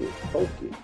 it, poke it.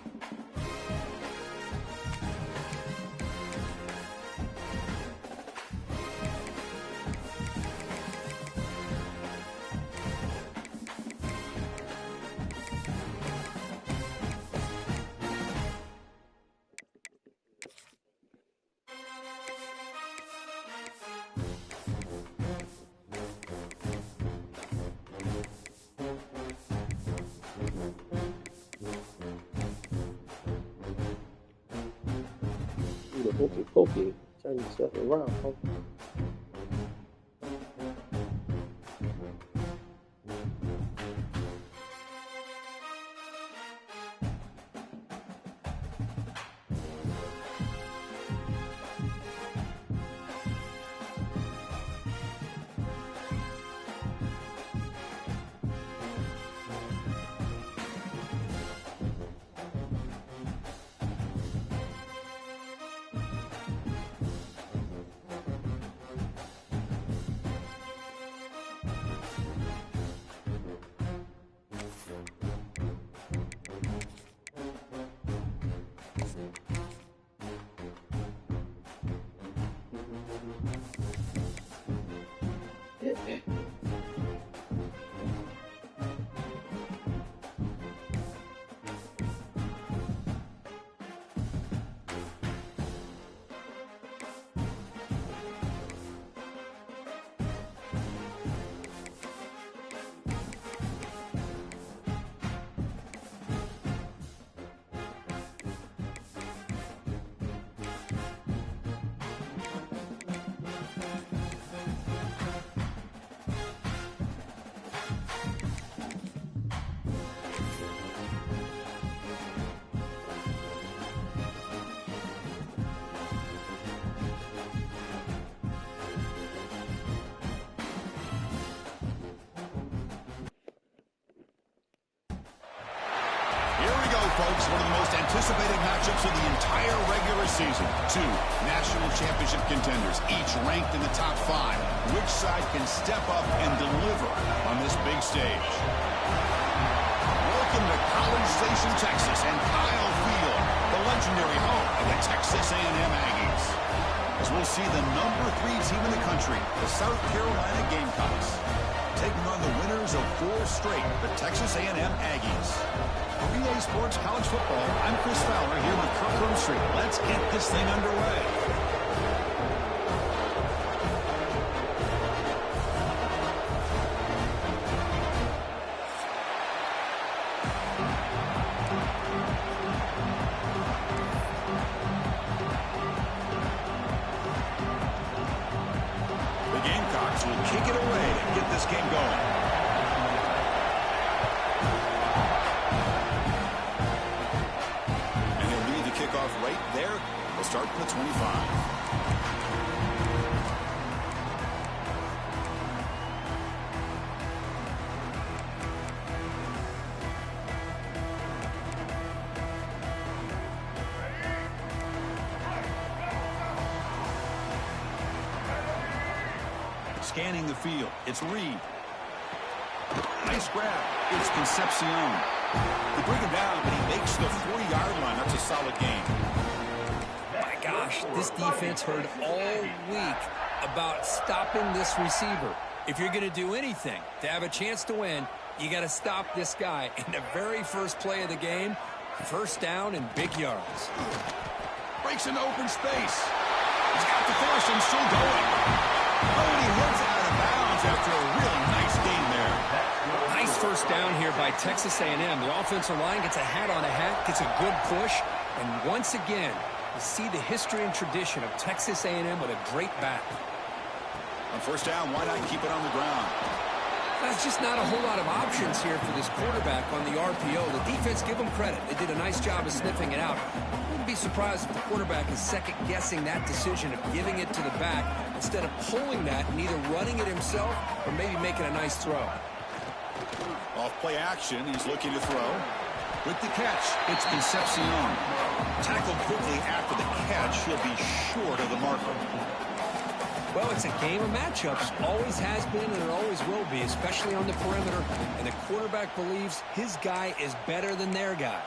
Poke it, turn yourself around, poke it. Folks, one of the most anticipated matchups of the entire regular season. Two national championship contenders, each ranked in the top 5. Which side can step up and deliver on this big stage? Welcome to College Station, Texas, and Kyle Field, the legendary home of the Texas A&M Aggies. As we'll see the number 3 team in the country, the South Carolina Gamecocks, taking on the winners of 4 straight, the Texas A&M Aggies. For EA Sports College Football, I'm Chris Fowler here with Kirk Roomstreet. Let's get this thing underway. The Gamecocks will kick it away and get this game going. Right there, we'll start from the 25. Scanning the field, it's Reed. Nice grab, it's Concepcion. They bring him down, but he makes the 40-yard line. That's a solid gain. My gosh, this defense heard all week about stopping this receiver. If you're going to do anything to have a chance to win, you got to stop this guy. In the very first play of the game, first down and big yards. Breaks into open space. He's got the force and still going. Oh, and he heads out of bounds after a really nice gain there. Nice first down here by Texas A&M. The offensive line gets a hat on a hat, gets a good push, and once again, you see the history and tradition of Texas A&M with a great back. On first down, why not keep it on the ground? There's just not a whole lot of options here for this quarterback on the RPO. The defense, give them credit. They did a nice job of sniffing it out. I wouldn't be surprised if the quarterback is second-guessing that decision of giving it to the back instead of pulling that and either running it himself or maybe making a nice throw. Off play action, he's looking to throw. With the catch, it's Concepcion. Tackled quickly after the catch, he'll be short of the marker. Well, it's a game of matchups. Always has been and it always will be, especially on the perimeter. And the quarterback believes his guy is better than their guy.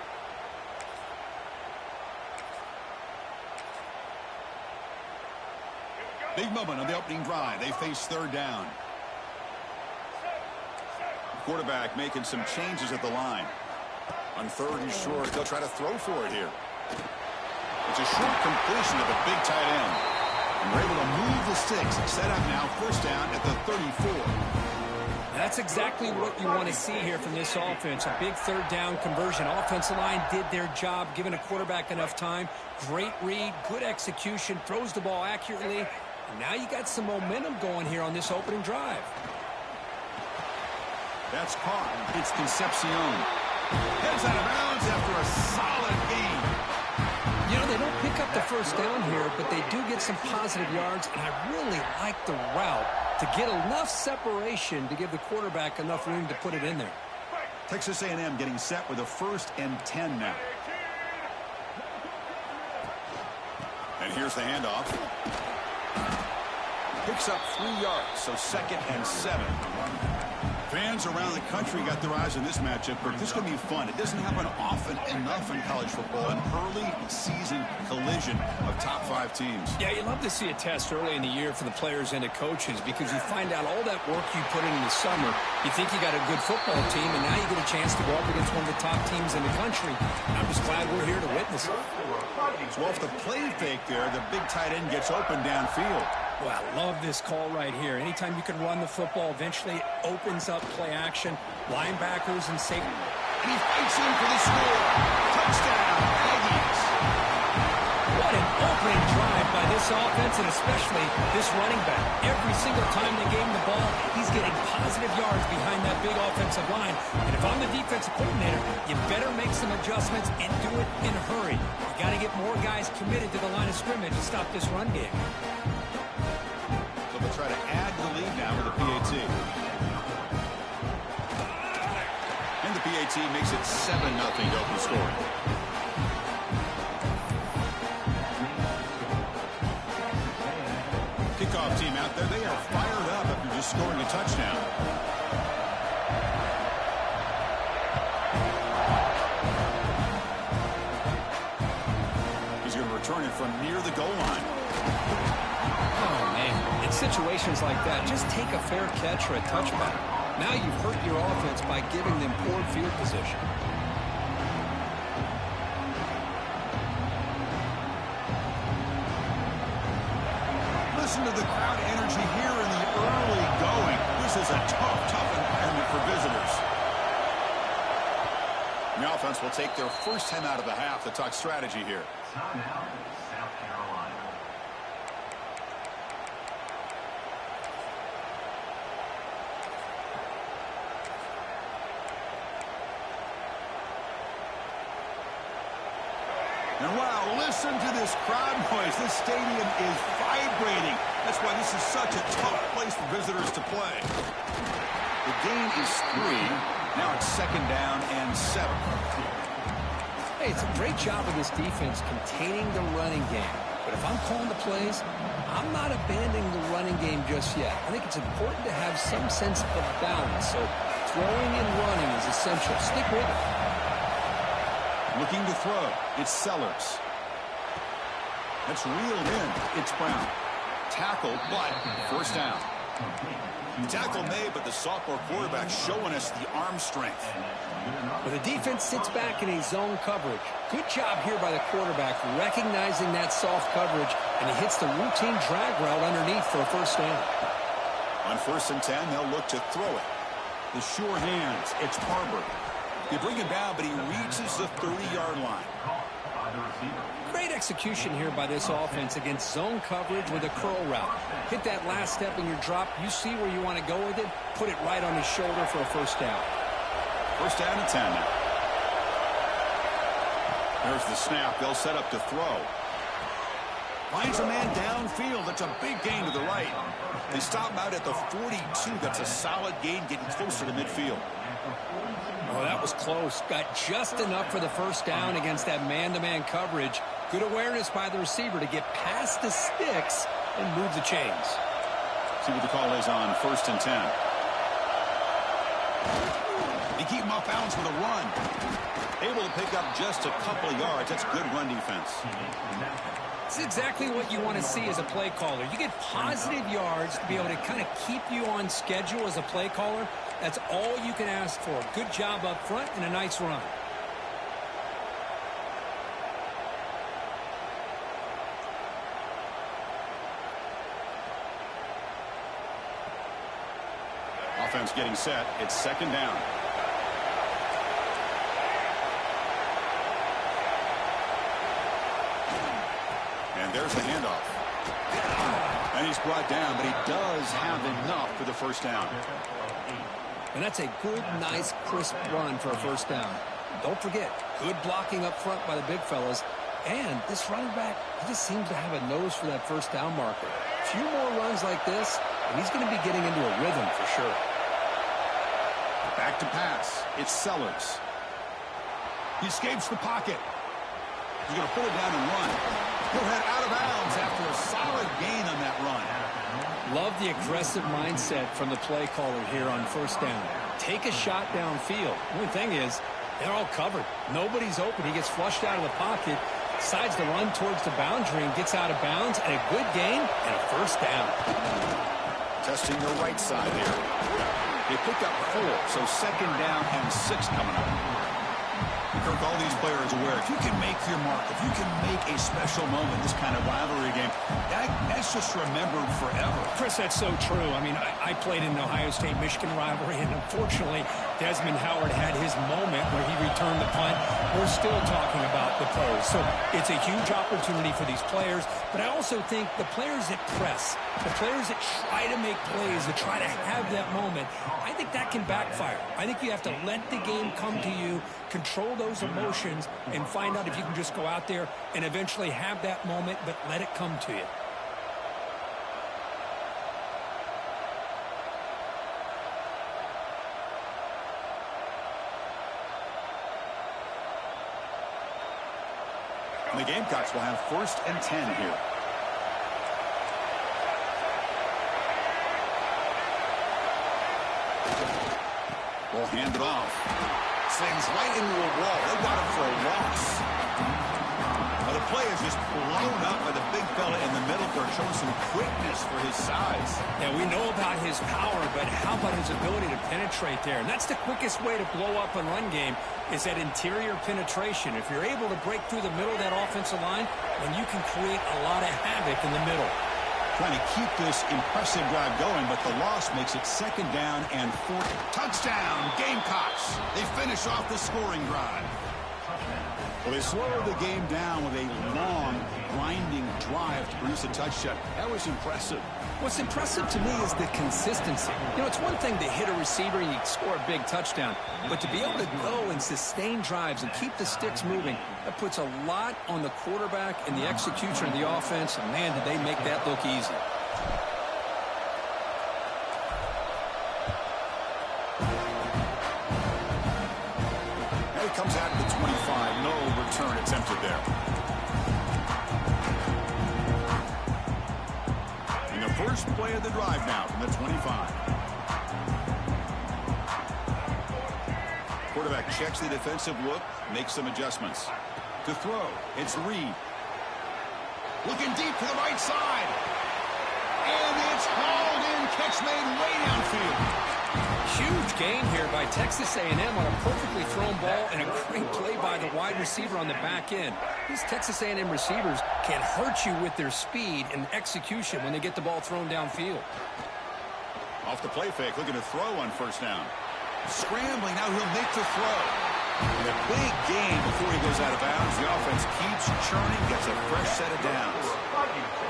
Big moment on the opening drive. They face third down. Quarterback making some changes at the line. On third and short, they'll try to throw for it here. It's a short completion to the big tight end. And we're able to move the sticks. Set up now, first down at the 34. That's exactly what you want to see here from this offense. A big third down conversion. Offensive line did their job, giving a quarterback enough time. Great read, good execution, throws the ball accurately. And now you got some momentum going here on this opening drive. That's caught. It's Concepcion. Heads out of bounds after a solid gain. You know, they don't pick up the first down here, but they do get some positive yards, and I really like the route to get enough separation to give the quarterback enough room to put it in there. Texas A&M getting set with a 1st and 10 now. And here's the handoff. Picks up 3 yards, so 2nd and 7. Fans around the country got their eyes on this matchup, but this is going to be fun. It doesn't happen often enough in college football, an early season collision of top 5 teams. Yeah, you love to see a test early in the year for the players and the coaches because you find out all that work you put in the summer. You think you got a good football team, and now you get a chance to go up against one of the top teams in the country. And I'm just glad we're here to witness it. So off the play fake there, the big tight end gets open downfield. Well, I love this call right here. Anytime you can run the football, eventually it opens up play action. Linebackers and safety. And he fights in for the score. Touchdown, Aggies. What an opening drive by this offense, and especially this running back. Every single time they gave him the ball, he's getting positive yards behind that big offensive line. And if I'm the defensive coordinator, you better make some adjustmts and do it in a hurry. You got to get more guys committed to the line of scrimmage to stop this run game. They'll try to add to the lead now with the PAT. And the PAT makes it 7-0 to open scoring. Kickoff team out there, they are fired up after just scoring a touchdown. He's going to return it from near the goal line. Oh, man. In situations like that, just take a fair catch or a touchback. Now you've hurt your offense by giving them poor field position. Listen to the crowd energy here in the early going. This is a tough environment for visitors. The offense will take their first time out of the half to talk strategy here. And wow, listen to this crowd noise. This stadium is vibrating. That's why this is such a tough place for visitors to play. The gain is 3. Now it's 2nd down and 7. Hey, it's a great job of this defense containing the running game. But if I'm calling the plays, I'm not abandoning the running game just yet. I think it's important to have some sense of balance. So throwing and running is essential. Stick with it. Looking to throw. It's Sellers. That's reeled in. It's Brown. Tackle, but first down. Tackle made, but the sophomore quarterback showing us the arm strength. Well, the defense sits back in a zone coverage. Good job here by the quarterback recognizing that soft coverage, and he hits the routine drag route underneath for a first down. On 1st and 10, they'll look to throw it. The sure hands. It's Harbor. They bring him down, but he reaches the 30-yard line. Great execution here by this offense against zone coverage with a curl route. Hit that last step in your drop. You see where you want to go with it. Put it right on his shoulder for a first down. First down and 10 now. There's the snap. They'll set up to throw. Finds a man downfield. That's a big gain to the right. They stop out at the 42. That's a solid gain, getting closer to midfield. Oh, that was close. Got just enough for the first down against that man-to-man coverage. Good awareness by the receiver to get past the sticks and move the chains. See what the call is on 1st and 10. They keep him off balance with a run. Able to pick up just a couple of yards. That's good run defense. It's exactly what you want to see as a play caller. You get positive yards to be able to kind of keep you on schedule as a play caller. That's all you can ask for. Good job up front and a nice run. Offense getting set. It's second down. And there's the handoff. And he's brought down, but he does have enough for the first down. And that's a good, nice, crisp run for a first down. Don't forget, good blocking up front by the big fellas. And this running back, he just seems to have a nose for that first down marker. A few more runs like this, and he's going to be getting into a rhythm for sure. Back to pass. It's Sellers. He escapes the pocket. He's going to pull it down and run. He'll head out of bounds after a solid gain on that run. Love the aggressive mindset from the play caller here on first down. Take a shot downfield. The only thing is, they're all covered. Nobody's open. He gets flushed out of the pocket, decides to run towards the boundary and gets out of bounds, and a good gain and a first down. Testing the right side here. They picked up 4, so second down and 6 coming up. Kirk, all these players aware, if you can make your mark, if you can make a special moment, this kind of rivalry game, that's just remembered forever. Chris, that's so true. I mean, I played in an Ohio State-Michigan rivalry, and unfortunately, Desmond Howard had his moment where he returned the punt. We're still talking about the pose. So it's a huge opportunity for these players, but I also think the players that press, the players that try to make plays, that try to have that moment, I think that can backfire. I think you have to let the game come to you, control those emotions, and find out if you can just go out there and eventually have that moment, but let it come to you. And the Gamecocks will have 1st and 10 here. Will hand it off. Slings right into a wall. They got him for a loss. Now the play is just blown up by the big fella in the middle there, showing some quickness for his size. Yeah, we know about his power, but how about his ability to penetrate there? And that's the quickest way to blow up a run game, is that interior penetration. If you're able to break through the middle of that offensive line, then you can create a lot of havoc in the middle. Trying to keep this impressive drive going, but the loss makes it second down and 4. Touchdown, Gamecocks. They finish off the scoring drive. Well, they slowed the game down with a long, grinding drive to produce a touchdown. That was impressive. What's impressive to me is the consistency. You know, it's one thing to hit a receiver and you score a big touchdown, but to be able to go and sustain drives and keep the sticks moving, that puts a lot on the quarterback and the execution of the offense, and man, did they make that look easy. Now he comes out of the 25. No return attempted there. First play of the drive now from the 25. Quarterback checks the defensive look, makes some adjustments. To throw, it's Reed. Looking deep to the right side. And it's hauled in, catch made way downfield. Huge gain here by Texas A&M on a perfectly thrown ball and a great play by the wide receiver on the back end. These Texas A&M receivers can hurt you with their speed and execution when they get the ball thrown downfield. Off the play fake, looking to throw on first down. Scrambling, now he'll make the throw. And a big gain before he goes out of bounds. The offense keeps churning, gets a fresh set of downs.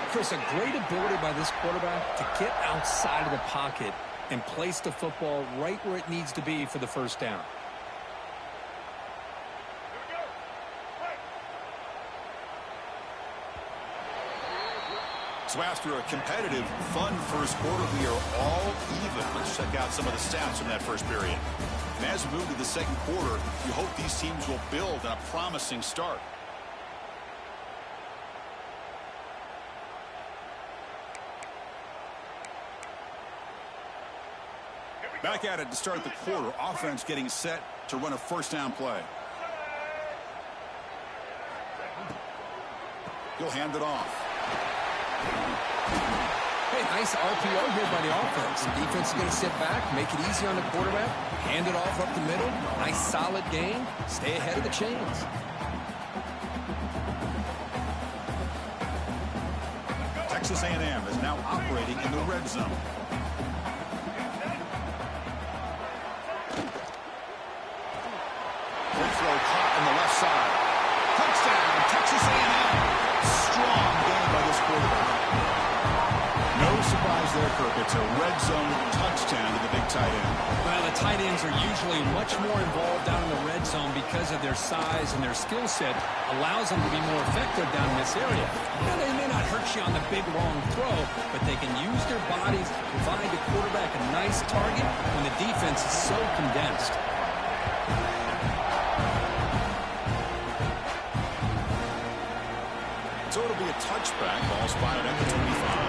Chris, a great ability by this quarterback to get outside of the pocket and place the football right where it needs to be for the first down. So after a competitive, fun first quarter, we are all even. Let's check out some of the stats from that first period. And as we move to the second quarter, you hope these teams will build on a promising start. Back at it to start the quarter. Offense getting set to run a first down play. He'll hand it off. Hey, nice RPO here by the offense. The defense is going to sit back, make it easy on the quarterback, hand it off up the middle. Nice solid game. Stay ahead of the chains. Texas A&M is now operating in the red zone. Quick throw caught on the left side. Touchdown, Texas A&M. Strong game by this quarterback. No surprise there, Kirk. It's a red zone touchdown to the big tight end. Well, the tight ends are usually much more involved down in the red zone because of their size and their skill set allows them to be more effective down in this area. Now, they may not hurt you on the big, long throw, but they can use their bodies to provide the quarterback a nice target when the defense is so condensed. So it'll be a touchback. Ball spotted at the 25.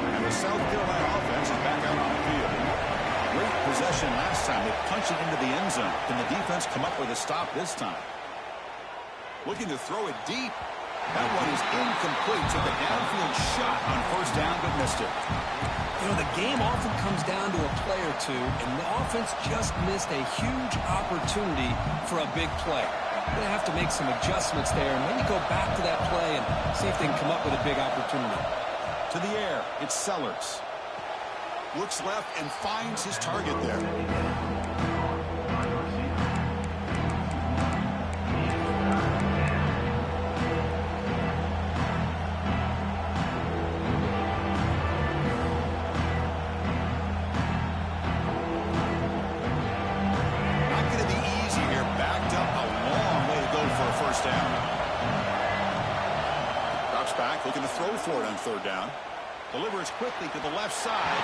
And the South Carolina offense is back out on the field. Great possession last time. They punched it into the end zone. Can the defense come up with a stop this time? Looking to throw it deep. That one is incomplete. Took a downfield shot on first down, but missed it. You know, the game often comes down to a play or two, and the offense just missed a huge opportunity for a big play. They're going to have to make some adjustments there and maybe go back to that play and see if they can come up with a big opportunity. To the air, it's Sellers. Looks left and finds his target there. Looking to throw for it on third down. Delivers quickly to the left side.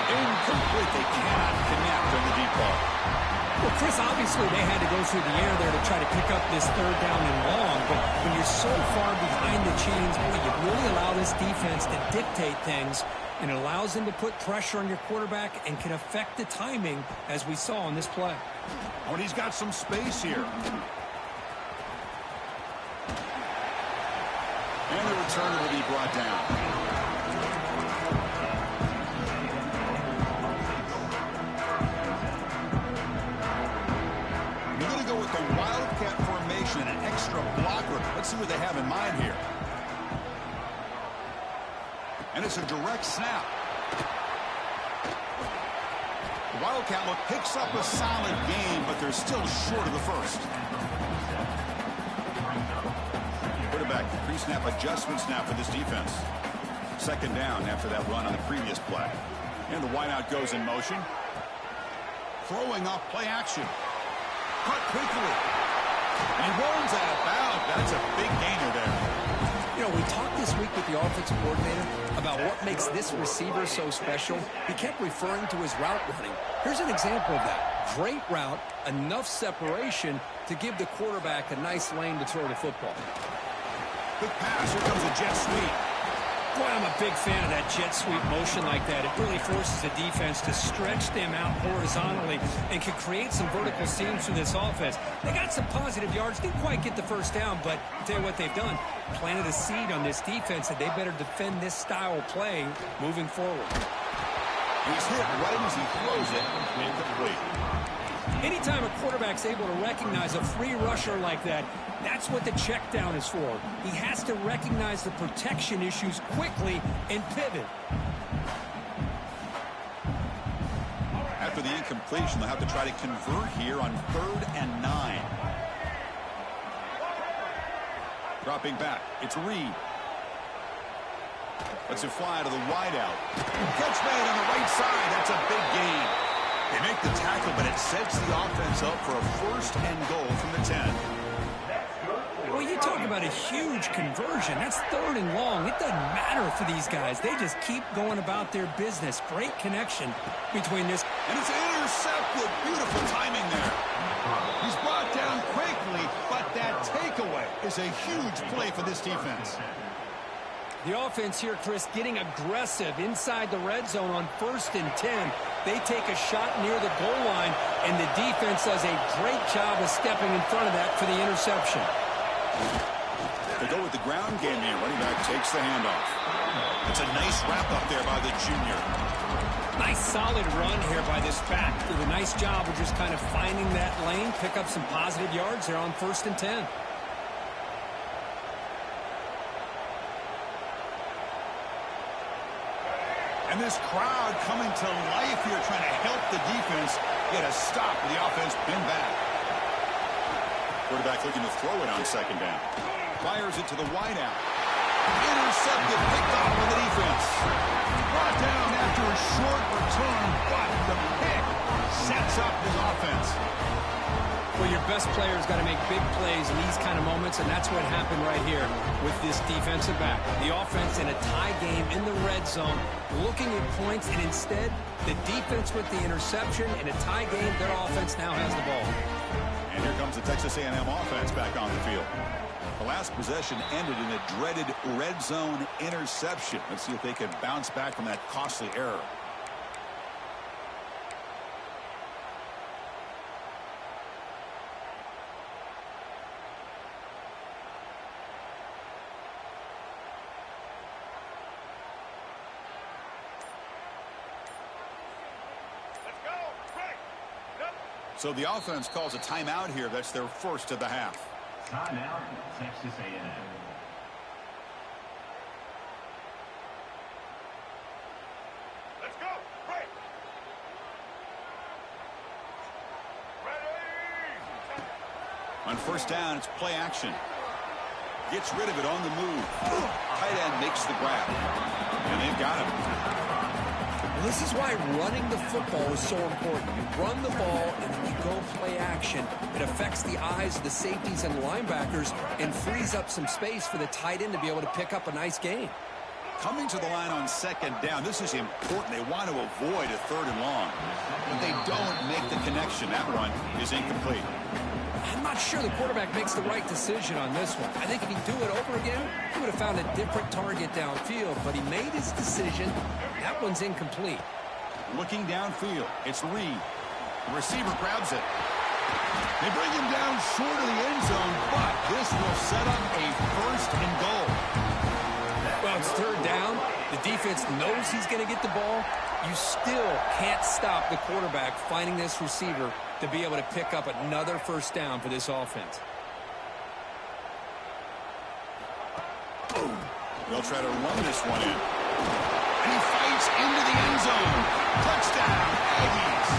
Incomplete. They cannot connect on the deep ball. Well, Chris, obviously they had to go through the air there to try to pick up this third down and long, but when you're so far behind the chains, you really allow this defense to dictate things, and it allows them to put pressure on your quarterback and can affect the timing, as we saw on this play. Oh, and he's got some space here. And the return will be brought down. We're going to go with the Wildcat formation and an extra blocker. Let's see what they have in mind here. And it's a direct snap. The Wildcat look picks up a solid game, but they're still short of the first. Quarterback, pre-snap adjustments now for this defense. Second down after that run on the previous play. And the wideout goes in motion. Throwing off play action. Cut quickly. And runs out of bounds. That's a big gainer there. You know, we talked this week with the offensive coordinator about what makes this receiver so special. He kept referring to his route running. Here's an example of that. Great route, enough separation to give the quarterback a nice lane to throw the football. Quick pass. Here comes a jet sweep. Boy, I'm a big fan of that jet sweep motion like that. It really forces the defense to stretch them out horizontally and can create some vertical seams for this offense. They got some positive yards. Didn't quite get the first down, but I'll tell you what they've done. Planted a seed on this defense, and they better defend this style of play moving forward. He's hit right as he throws it. Incomplete. Anytime a quarterback's able to recognize a free rusher like that, that's what the check down is for. He has to recognize the protection issues quickly and pivot. After the incompletion, they'll have to try to convert here on 3rd and 9. Dropping back, it's Reed. Lets it fly to the wideout. Catch made on the right side. That's a big gain. They make the tackle, but it sets the offense up for a 1st and goal from the 10. Well, you talk about a huge conversion. That's 3rd and long. It doesn't matter for these guys. They just keep going about their business. Great connection between this. And it's intercepted. Beautiful timing there. He's brought down quickly, but that take is a huge play for this defense. The offense here, Chris, getting aggressive inside the red zone on 1st and 10. They take a shot near the goal line, and the defense does a great job of stepping in front of that for the interception. They go with the ground game here. Running back takes the handoff. It's a nice wrap-up there by the junior. Nice solid run here by this back. Did a nice job of just kind of finding that lane, pick up some positive yards there on 1st and 10. And this crowd coming to life here, trying to help the defense get a stop with the offense pinned back. Quarterback looking to throw it on 2nd down. Fires it to the wideout. Intercepted, picked off by the defense. Brought down after a short return, but the pick sets up his offense. Well, your best player's got to make big plays in these kind of moments, and that's what happened right here with this defensive back. The offense in a tie game in the red zone, looking at points, and instead, the defense with the interception. In a tie game, their offense now has the ball. And here comes the Texas A&M offense back on the field. The last possession ended in a dreaded red zone interception. Let's see if they can bounce back from that costly error. So the offense calls a timeout here. That's their first of the half. Timeout, Texas A&M. Let's go. Break. Ready. On 1st down, it's play action. Gets rid of it on the move. Tight end makes the grab. And they've got him. This is why running the football is so important. You run the ball and then you go play action. It affects the eyes of the safeties and linebackers and frees up some space for the tight end to be able to pick up a nice gain. Coming to the line on 2nd down, this is important. They want to avoid a 3rd and long. But they don't make the connection. That one is incomplete. I'm not sure the quarterback makes the right decision on this one. I think if he'd do it over again, he would have found a different target downfield, but he made his decision. That one's incomplete. Looking downfield, it's Reed. The receiver grabs it. They bring him down short of the end zone, but this will set up a 1st and goal. Well, it's 3rd down. The defense knows he's going to get the ball. You still can't stop the quarterback finding this receiver to be able to pick up another 1st down for this offense. They'll try to run this one in. And he fights into the end zone. Touchdown, Aggies.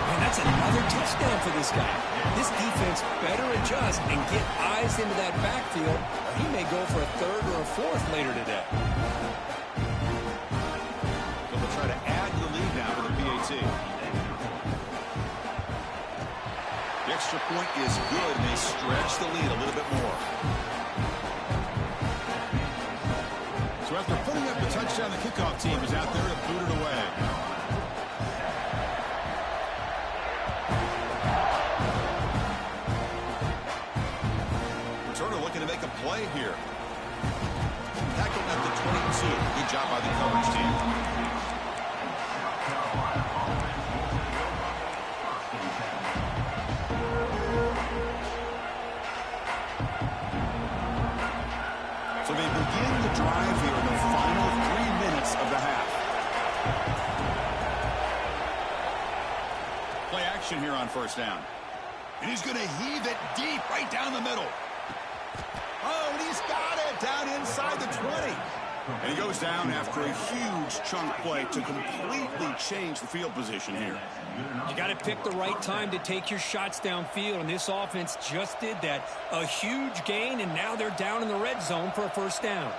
Man, that's another touchdown for this guy. This defense better adjust and get eyes into that backfield. He may go for a 3rd or a 4th later today. So they'll try to add to the lead now with the PAT. The extra point is good, and they stretch the lead a little bit more. So after putting up the touchdown, the kickoff team is out there to boot it away. Returner looking to make a play here. Tackled at the 22. Good job by the coverage team. So they begin the drive here in the final 3 minutes of the half. Play action here on 1st down. And he's going to heave it deep right down the middle. Oh, and he's got it down inside the 20. And he goes down after a huge chunk play to completely change the field position here. You got to pick the right time to take your shots downfield, and this offense just did that. A huge gain, and now they're down in the red zone for a 1st down.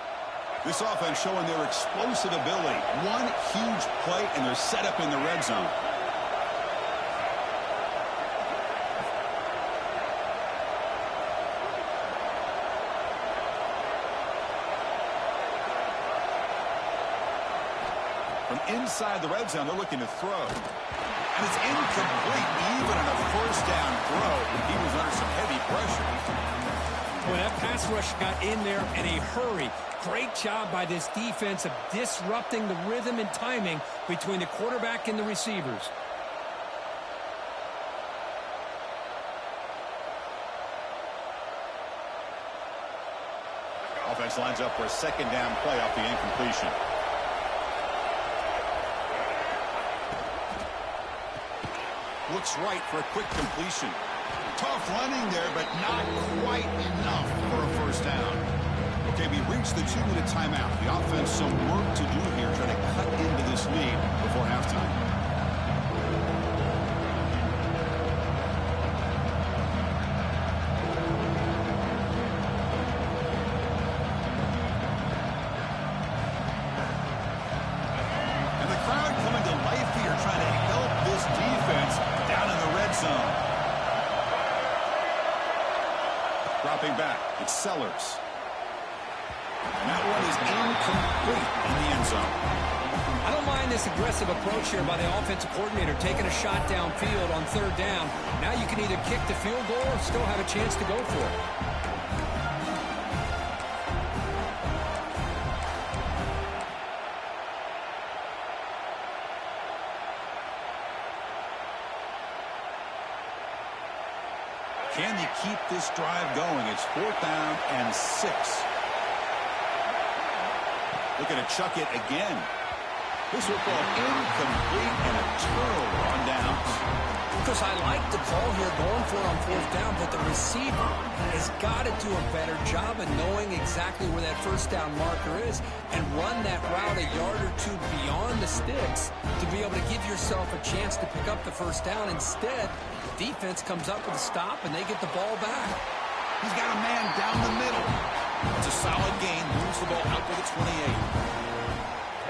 This offense showing their explosive ability. One huge play, and they're set up in the red zone. From inside the red zone, they're looking to throw. And it's incomplete, even on a 1st down throw. He was under some heavy pressure. Well, that pass rush got in there in a hurry. Great job by this defense of disrupting the rhythm and timing between the quarterback and the receivers. Offense lines up for a second down play off the incompletion. Looks right for a quick completion. Tough running there, but not quite enough for a first down. Okay, we reached the 2-minute timeout. The offense some work to do here, trying to cut into this lead before halftime. And the crowd coming to life here, trying to help this defense down in the red zone. Dropping back, it's Sellers. And that one is incomplete in the end zone. I don't mind this aggressive approach here by the offensive coordinator, taking a shot downfield on third down. Now you can either kick the field goal or still have a chance to go for it. Can they keep this drive going? It's 4th down and 6. Looking to chuck it again. This will fall incomplete and a turnover on downs. Because I like the call here going for it on 4th down, but the receiver has got to do a better job of knowing exactly where that first down marker is and run that route a yard or two beyond the sticks to be able to give yourself a chance to pick up the first down. Instead, the defense comes up with a stop and they get the ball back. He's got a man down the middle. It's a solid gain, moves the ball out to the 28.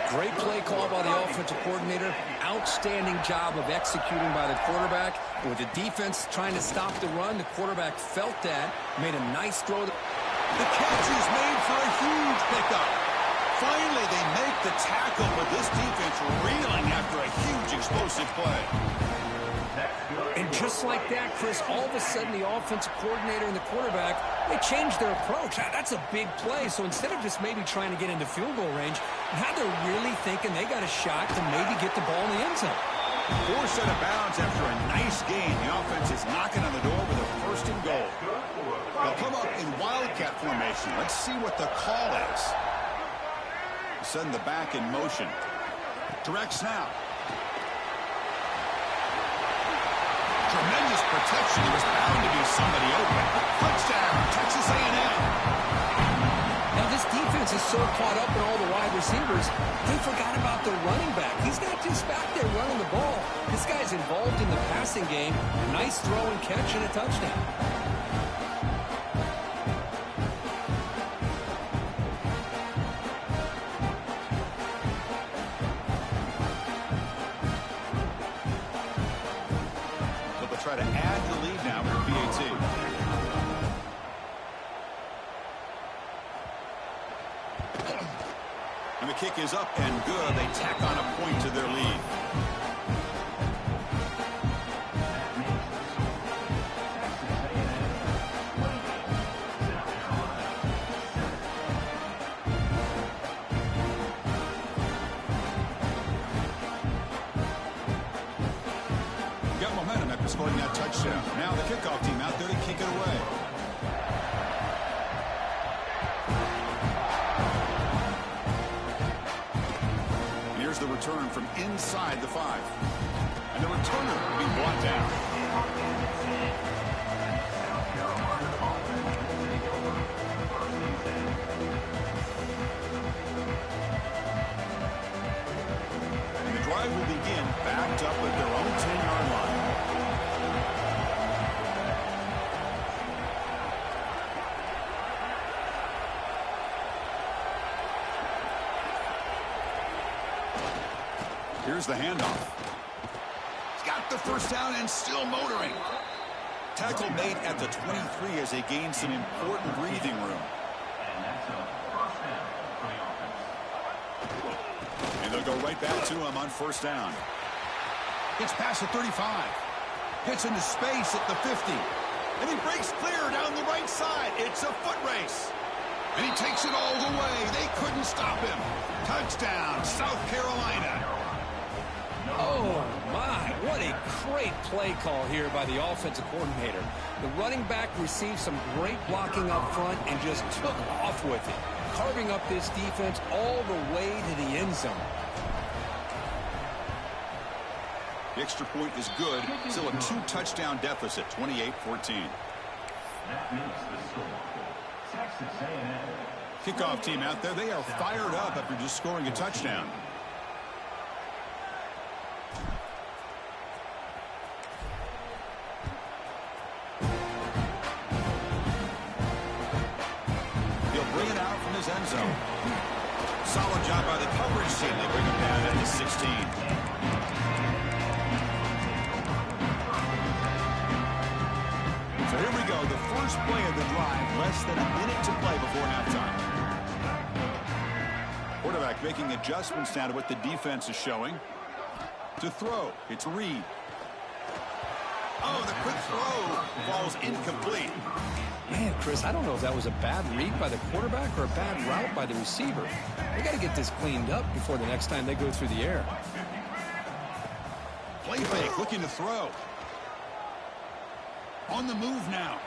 Great play call by the offensive coordinator. Outstanding job of executing by the quarterback. With the defense trying to stop the run, the quarterback felt that, made a nice throw. The catch is made for a huge pickup. Finally, they make the tackle, but this defense reeling after a huge explosive play. And just like that, Chris, all of a sudden the offensive coordinator and the quarterback, they changed their approach. That's a big play. So instead of just maybe trying to get into field goal range, now they're really thinking they got a shot to maybe get the ball in the end zone. 4 set of bounds after a nice gain. The offense is knocking on the door with a 1st and goal. They'll come up in wildcat formation. Let's see what the call is. Send the back in motion. Direct snap. Tremendous protection. There was bound to be somebody open. Touchdown, Texas A&M. Now this defense is so caught up in all the wide receivers, they forgot about their running back. He's not just back there running the ball. This guy's involved in the passing game. A nice throw and catch and a touchdown. Try to add to the lead now for BAT. And the kick is up and good. They tack on a point to their lead. Scoring that touchdown. Now the kickoff team out there to kick it away. And here's the return from inside the 5. And the returner will be brought down. And the drive will begin backed up at their own 10-yard line. Here's the handoff. He's got the first down and still motoring. Tackle made at the 23 as they gain some important breathing room. And they'll go right back to him on 1st down. Gets past the 35. Hits into space at the 50. And he breaks clear down the right side. It's a foot race. And he takes it all the way. They couldn't stop him. Touchdown, South Carolina. Oh, my. What a great play call here by the offensive coordinator. The running back received some great blocking up front and just took off with it, carving up this defense all the way to the end zone. The extra point is good. Still a 2-touchdown deficit, 28-14. That makes the score. Texas A&M. Kickoff team out there. They are fired up after just scoring a touchdown. He'll bring it out from his end zone. Solid job by the coverage team. They bring him down at the 16. So here we go, the first play of the drive, less than a minute to play before halftime. Quarterback making adjustments now to what the defense is showing. To throw, it's Reed. Oh, the quick throw falls incomplete. Man, Chris, I don't know if that was a bad read by the quarterback or a bad route by the receiver. They got to get this cleaned up before the next time they go through the air. Play fake, looking to throw. On the move now.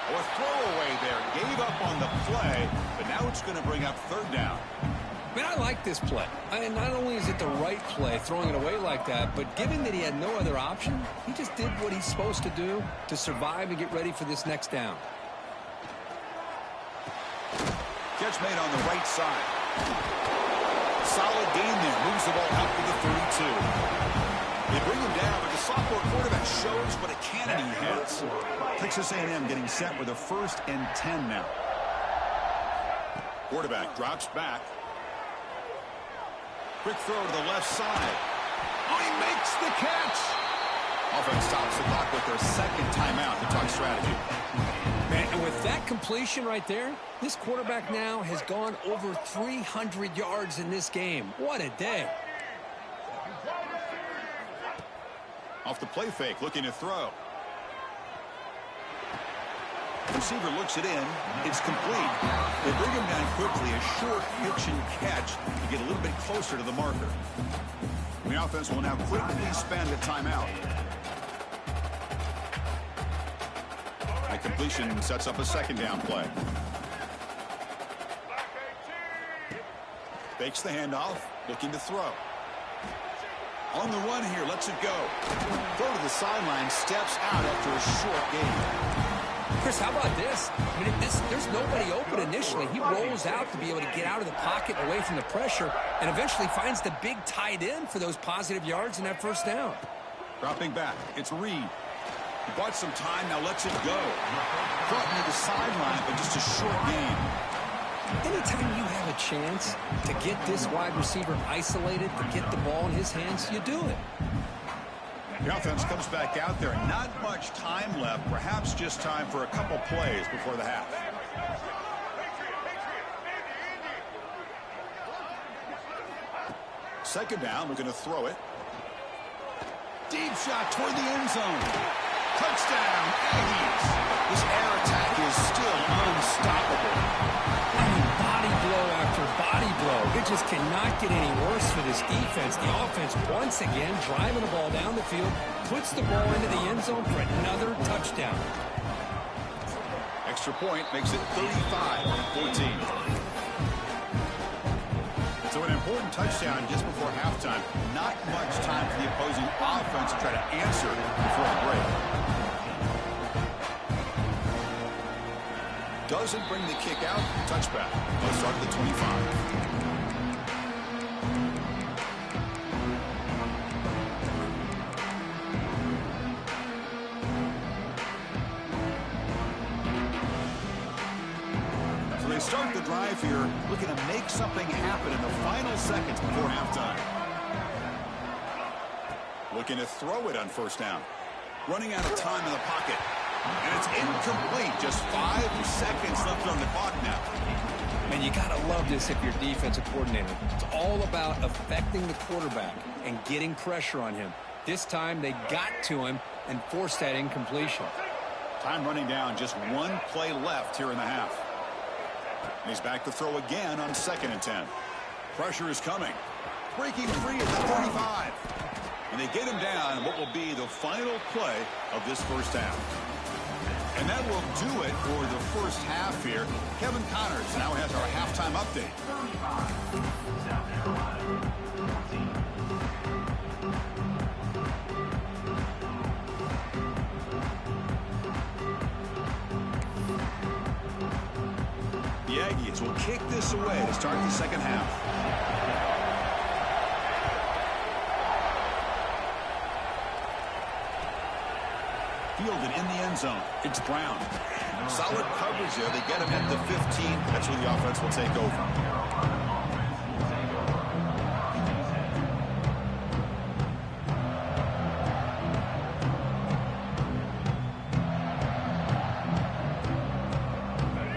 Oh, a throwaway there. Gave up on the play, but now it's going to bring up third down. Man, I like this play. And not only is it the right play, throwing it away like that, but given that he had no other option, he just did what he's supposed to do to survive and get ready for this next down. Catch made on the right side. Solid gain there. Moves the ball out to the 32. They bring him down, but the sophomore quarterback shows what a cannon he has. Texas A&M getting set with a 1st and 10 now. Quarterback drops back. Quick throw to the left side. Oh, he makes the catch. Offense stops the clock with their second timeout to talk strategy. Man, and with that completion right there, this quarterback now has gone over 300 yards in this game. What a day. Off the play fake, looking to throw. Receiver looks it in. It's complete. They bring him down quickly. A short pitch and catch to get a little bit closer to the marker. The offense will now quickly spend a timeout. That completion sets up a second down play. Fakes the handoff, looking to throw. On the run here, lets it go. Throw to the sideline, steps out after a short gain. Chris, how about this? I mean, there's nobody open initially. He rolls out to be able to get out of the pocket away from the pressure and eventually finds the big tight end for those positive yards in that first down. Dropping back, it's Reed. He bought some time, now lets it go. Caught near the sideline, but just a short gain. Anytime you have a chance to get this wide receiver isolated, to get the ball in his hands, you do it. The offense comes back out there. Not much time left. Perhaps just time for a couple plays before the half. Second down, we're going to throw it. Deep shot toward the end zone. Touchdown, Aggies. This air attack is still unstoppable. I mean, body blow after body blow. It just cannot get any worse for this defense. The offense, once again, driving the ball down the field, puts the ball into the end zone for another touchdown. Extra point makes it 35-14. So an important touchdown just before halftime. Not much time for the opposing offense to try to answer before the break. Doesn't bring the kick out. Touchback. They'll start at the 25. So they start the drive here, looking to make something happen in the final seconds before halftime. Looking to throw it on first down. Running out of time in the pocket. And it's incomplete. Just 5 seconds left on the clock now. Man, you got to love this if you're defensive coordinator. It's all about affecting the quarterback and getting pressure on him. This time they got to him and forced that incompletion. Time running down, just one play left here in the half. And he's back to throw again on 2nd and 10. Pressure is coming. Breaking free at the 35. And they get him down in what will be the final play of this first half. And that will do it for the first half here. Kevin Connors now has our halftime update. The Aggies will kick this away to start the second half. Fielded in the end zone. It's Brown. Solid coverage there. They get him at the 15. That's where the offense will take over.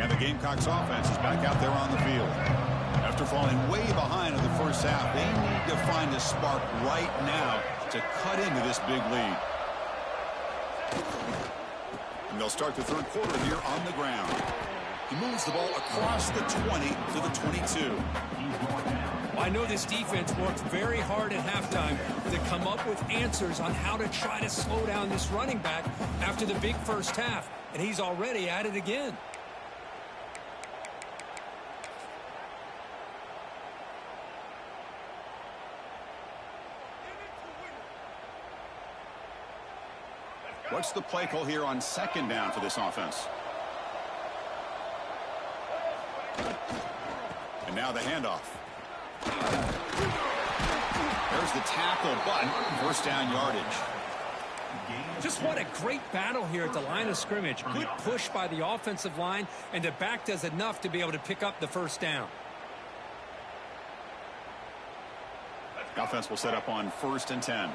And the Gamecocks offense is back out there on the field. After falling way behind in the first half, they need to find a spark right now to cut into this big lead. And they'll start the third quarter here on the ground. He moves the ball across the 20 to the 22. Well, I know this defense worked very hard at halftime to come up with answers on how to try to slow down this running back after the big first half. And he's already at it again. What's the play call here on 2nd down for this offense? And now the handoff. There's the tackle, but first down yardage. Just what a great battle here at the line of scrimmage. Good push by the offensive line, and the back does enough to be able to pick up the first down. The offense will set up on 1st and 10.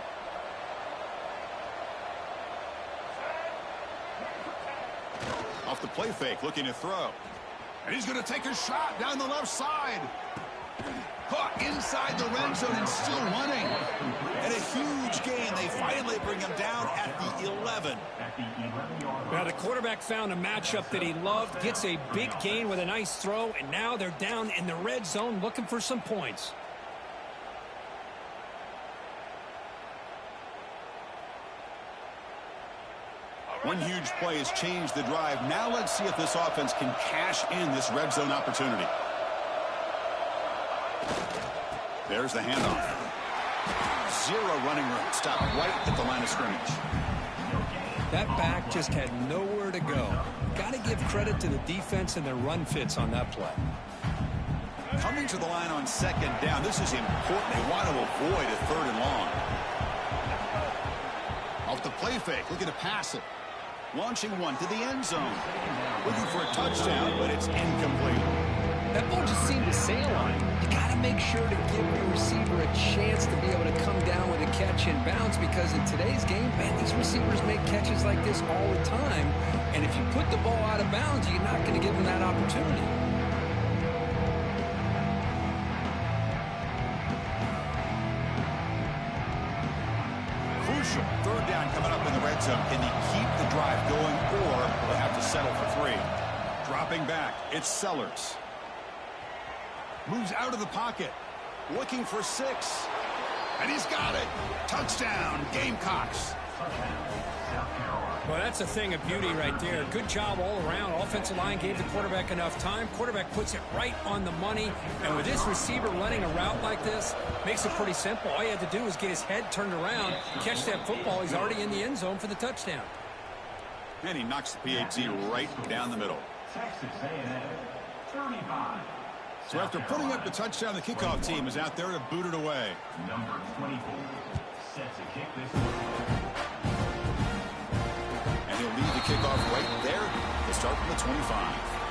Off the play fake, looking to throw. And he's going to take a shot down the left side. Caught inside the red zone and still running. And a huge gain. They finally bring him down at the 11. Now the quarterback found a matchup that he loved, gets a big gain with a nice throw, and now they're down in the red zone looking for some points. One huge play has changed the drive. Now let's see if this offense can cash in this red zone opportunity. There's the handoff. Zero running room. Stop right at the line of scrimmage. That back just had nowhere to go. Got to give credit to the defense and their run fits on that play. Coming to the line on 2nd down. This is important. They want to avoid a 3rd and long. Off the play fake. Looking to pass it. Launching one to the end zone. Looking for a touchdown, but it's incomplete. That ball just seemed to sail on him. You got to make sure to give your receiver a chance to be able to come down with a catch in bounds, because in today's game, man, these receivers make catches like this all the time. And if you put the ball out of bounds, you're not going to give them that opportunity. Crucial. 3rd down coming up in the red zone. Can he keep the drive going, or will have to settle for 3? Dropping back. It's Sellers. Moves out of the pocket. Looking for 6. And he's got it. Touchdown, Gamecocks. Well, that's a thing of beauty right there. Good job all around. Offensive line gave the quarterback enough time. Quarterback puts it right on the money. And with this receiver running a route like this, makes it pretty simple. All you had to do was get his head turned around, catch that football. He's already in the end zone for the touchdown. And he knocks the PAT right down the middle. Texas A&M, 35. So after putting up the touchdown, the kickoff team is out there to boot it away. Number 24, set to kick this one. And he'll lead the kickoff right there to start from the 25.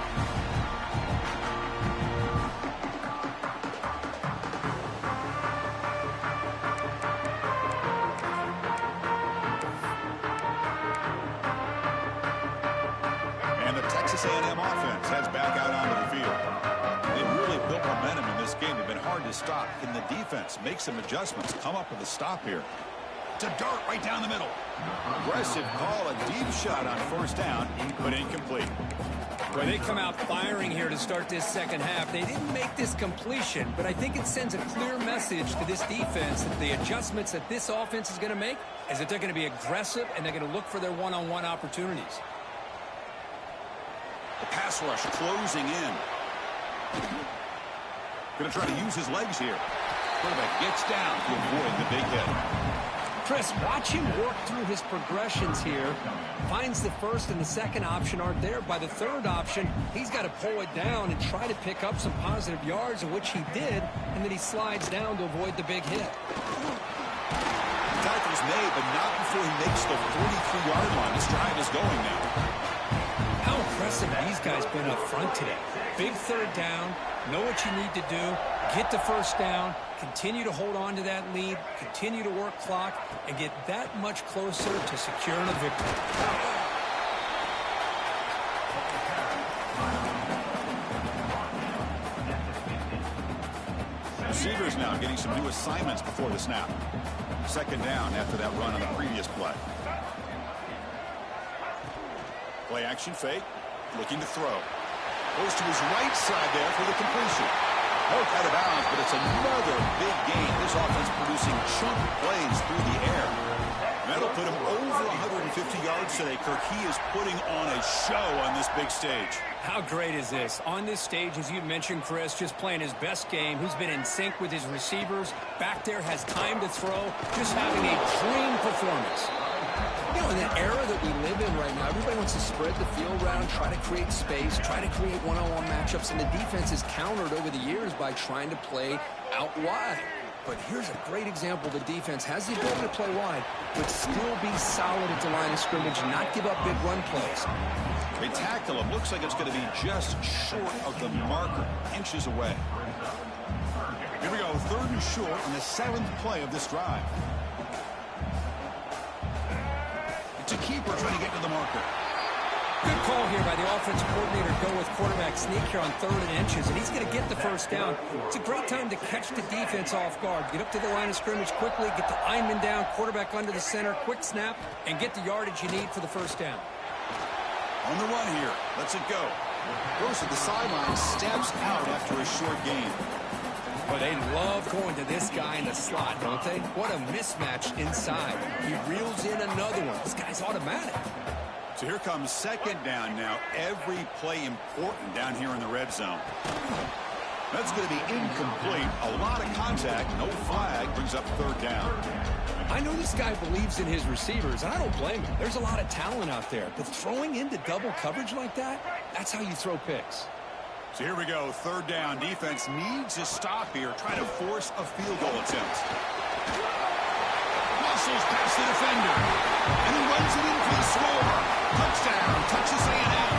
And the Texas A&M offense heads back out onto the field. They've really built momentum in this game. They've been hard to stop. Can the defense make some adjustments, come up with a stop here? It's a dart right down the middle. Aggressive call, a deep shot on first down, but incomplete. Well, they come out firing here to start this second half. They didn't make this completion, but I think it sends a clear message to this defense that the adjustments that this offense is going to make is that they're going to be aggressive and they're going to look for their one-on-one opportunities. The pass rush closing in. Going to try to use his legs here. Quarterback gets down to avoid the big hit. Chris, watch him work through his progressions here. Finds the first and the second option aren't there. By the third option, he's got to pull it down and try to pick up some positive yards, which he did, and then he slides down to avoid the big hit. Tackle's made, but not before he makes the 43-yard line. This drive is going now. How impressive these guys been up front today. Big third down, know what you need to do, get the first down, continue to hold on to that lead, continue to work clock, and get that much closer to securing a victory. Receivers now getting some new assignments before the snap. Second down after that run on the previous play. Play action fake, looking to throw. Goes to his right side there for the completion. Poked out of bounds, but it's another big gain. This offense producing chunk plays through the air. That'll put him over 150 yards today. Kirk, he is putting on a show on this big stage. How great is this? On this stage, as you mentioned, Chris, just playing his best game. He's been in sync with his receivers. Back there, has time to throw. Just having a dream performance. You know, in the era that we live in right now, everybody wants to spread the field around, try to create space, try to create one-on-one matchups, and the defense is countered over the years by trying to play out wide. But here's a great example. The defense has the ability to play wide, but still be solid at the line of scrimmage and not give up big run plays. They tackle him. Looks like it's going to be just short of the marker, inches away. Here we go, third and short on the 7th play of this drive. It's a keeper trying to get to the marker. Good call here by the offensive coordinator. Go with quarterback sneak here on 3rd and inches, and he's going to get the first down. It's a great time to catch the defense off guard. Get up to the line of scrimmage quickly, get the lineman down, quarterback under the center, quick snap, and get the yardage you need for the first down. On the run here. Lets it go. Goes to the sideline, steps out after a short gain. But they love going to this guy in the slot, don't they? What a mismatch inside. He reels in another one. This guy's automatic. So here comes second down now. Every play important down here in the red zone. That's going to be incomplete. A lot of contact. No flag. Brings up 3rd down. I know this guy believes in his receivers, and I don't blame him. There's a lot of talent out there. But throwing into double coverage like that, that's how you throw picks. So here we go. 3rd down. Defense needs a stop here. Try to force a field goal attempt. Muscles past the defender. And he runs it in for the score. Touchdown. Texas A&M.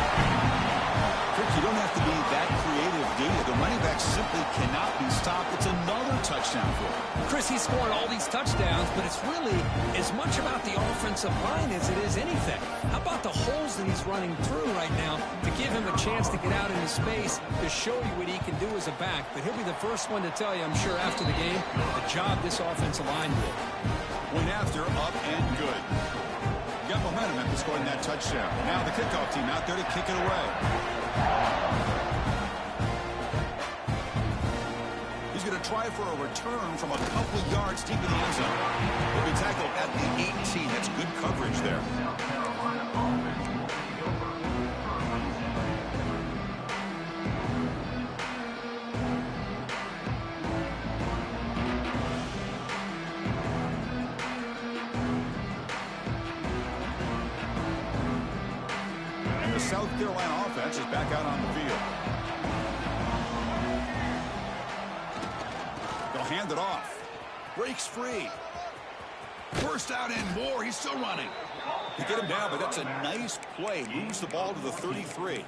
Kirk, you don't have to be that creative, do you? The running back simply cannot be stopped. It's another touchdown for him. Chris, he's scoring all these touchdowns, but it's really as much about the offensive line as it is anything. How about the holes that he's running through right now to give him a chance to get out into space to show you what he can do as a back? But he'll be the first one to tell you, I'm sure, after the game, the job this offensive line did. Went after, up and good. Got momentum after scoring that touchdown. Now the kickoff team out there to kick it away. He's going to try for a return from a couple of yards deep in the end zone. He'll be tackled at the 18. That's good coverage there. And the South Carolina offense is back out on the field. They'll hand it off. Breaks free. First out and more. He's still running. They get him down, but that's a nice play. Moves the ball to the 33.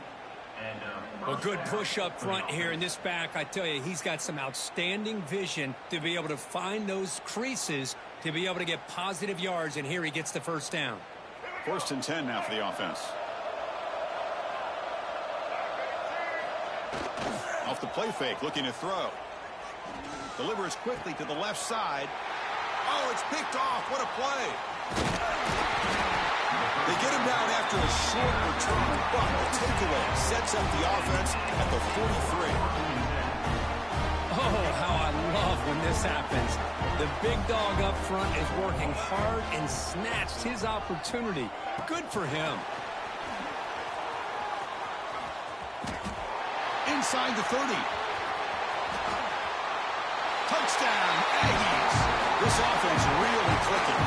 A good push up front here in this back. I tell you, he's got some outstanding vision to be able to find those creases to be able to get positive yards, and here he gets the first down. 1st and 10 now for the offense. Off the play fake, looking to throw. Delivers quickly to the left side. Oh, it's picked off. What a play. They get him down after a short return, but the takeaway sets up the offense at the 43. Oh, how I love when this happens. The big dog up front is working hard and snatched his opportunity. Good for him. Inside the 30. Touchdown, Aggies. This offense really clicking.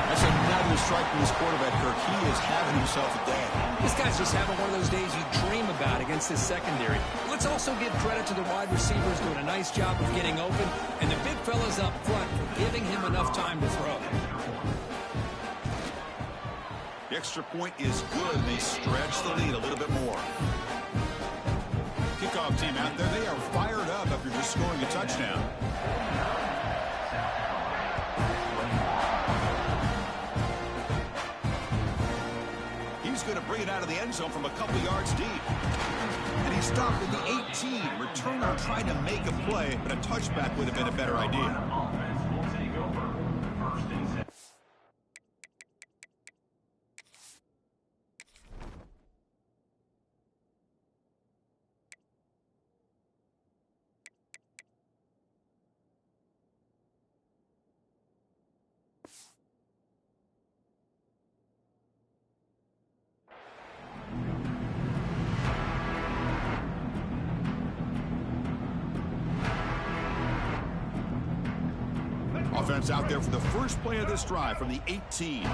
That's another strike from this quarterback, Kirk. He is having himself a day. This guy's just having one of those days you dream about against this secondary. Let's also give credit to the wide receivers doing a nice job of getting open, and the big fellas up front for giving him enough time to throw. The extra point is good. They stretch the lead a little bit more. Kickoff team out there, they are fired up after just scoring a touchdown. He's going to bring it out of the end zone from a couple yards deep. And he stopped at the 18. Returner tried to make a play, but a touchback would have been a better idea. Offense will take over. First and 10. Offense out there for the first play of this drive from the 18.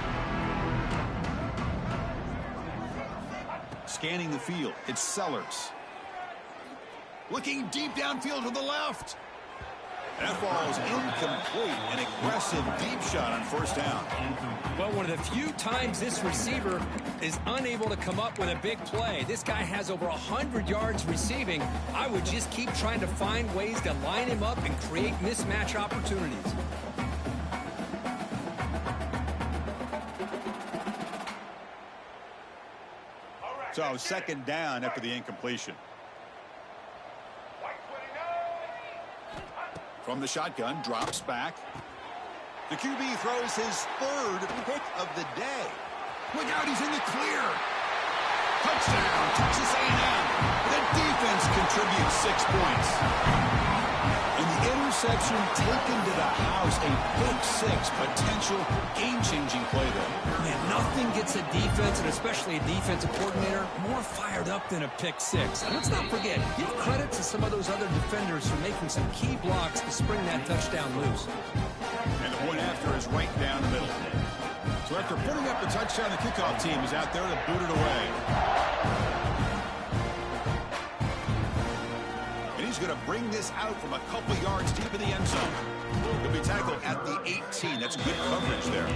Scanning the field, it's Sellers. Looking deep downfield to the left. That ball is incomplete. An aggressive deep shot on first down. Well, one of the few times this receiver is unable to come up with a big play. This guy has over 100 yards receiving. I would just keep trying to find ways to line him up and create mismatch opportunities. So second down after the incompletion. From the shotgun, drops back. The QB throws his third pick of the day. Look out, he's in the clear. Touchdown, Texas A&M. The defense contributes 6 points. And the interception taken to the house, a pick-6 potential game-changing play there. Man, nothing gets a defense, and especially a defensive coordinator, more fired up than a pick-6. And let's not forget, give credit to some of those other defenders for making some key blocks to spring that touchdown loose. And the point after is right down the middle. So after putting up the touchdown, the kickoff team is out there to boot it away. And he's going to bring this out from a couple yards deep in the end zone. He'll be tackled at the 18. That's good coverage there.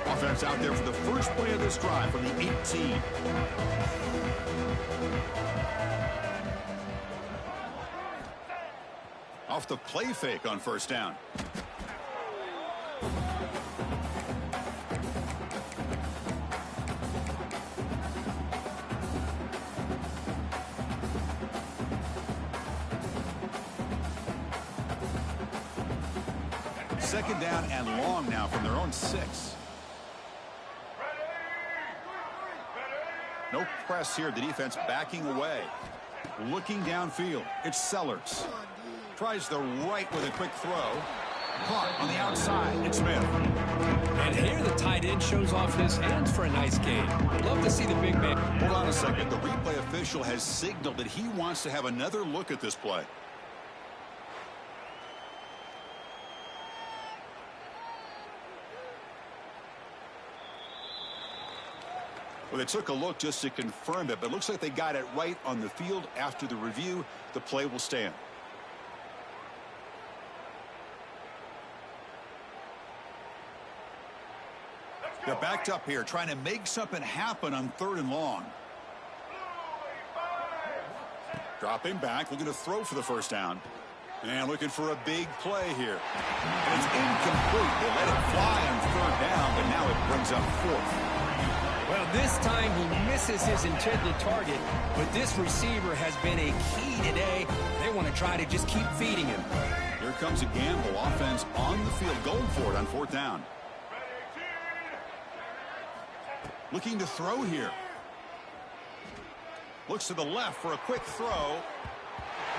Offense out there for the first play of this drive from the 18. Off the play fake on first down. Second down and long now from their own 6. No press here. The defense backing away. Looking downfield. It's Sellers. Tries the right with a quick throw. Caught on the outside. It's Smith. And here the tight end shows off his hands for a nice gain. Love to see the big man. Hold on a second. The replay official has signaled that he wants to have another look at this play. Well, they took a look just to confirm it, but it looks like they got it right on the field. After the review, the play will stand. They're backed up here, trying to make something happen on 3rd and long. Dropping back, looking to throw for the first down. And looking for a big play here. And it's incomplete. They let it fly on third down, but now it brings up fourth. Well, this time he misses his intended target, but this receiver has been a key today. They want to try to just keep feeding him. Here comes a gamble. Offense on the field, going for it on fourth down. Looking to throw here. Looks to the left for a quick throw.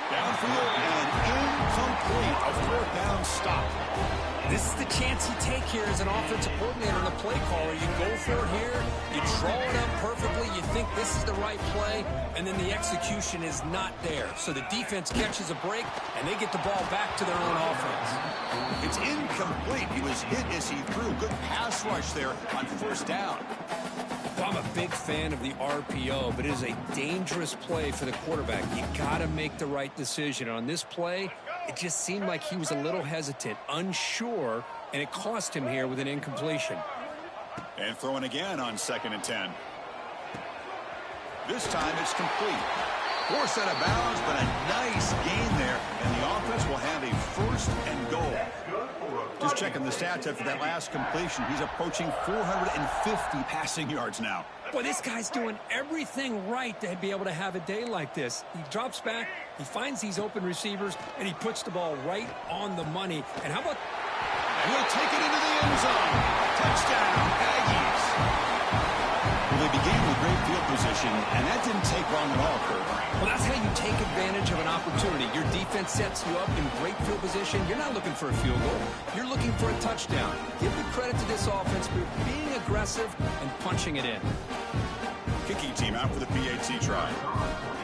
Downfield and incomplete. A fourth down stop. This is the chance you take here as an offensive coordinator and a play caller. You go for it here, you draw it up perfectly, you think this is the right play, and then the execution is not there. So the defense catches a break, and they get the ball back to their own offense. It's incomplete. He was hit as he threw. Good pass rush there on first down. I'm a big fan of the RPO, but it is a dangerous play for the quarterback. You got to make the right decision. On this play, it just seemed like he was a little hesitant, unsure, and it cost him here with an incompletion. And throwing again on 2nd and 10. This time it's complete. Forced out of bounds, but a nice gain there, and the offense will have a 1st and goal. Just checking the stats after that last completion. He's approaching 450 passing yards now. Boy, this guy's doing everything right to be able to have a day like this. He drops back, he finds these open receivers, and he puts the ball right on the money. And how about... And he'll take it into the end zone. Touchdown, Aggies. Well, they began with great field position, and that didn't take long at all, Kurt. Well, that's how you take advantage of an opportunity. Your defense sets you up in great field position. You're not looking for a field goal. You're looking for a touchdown. Give the credit to this offense for being aggressive and punching it in. Kicking team out for the PAT try.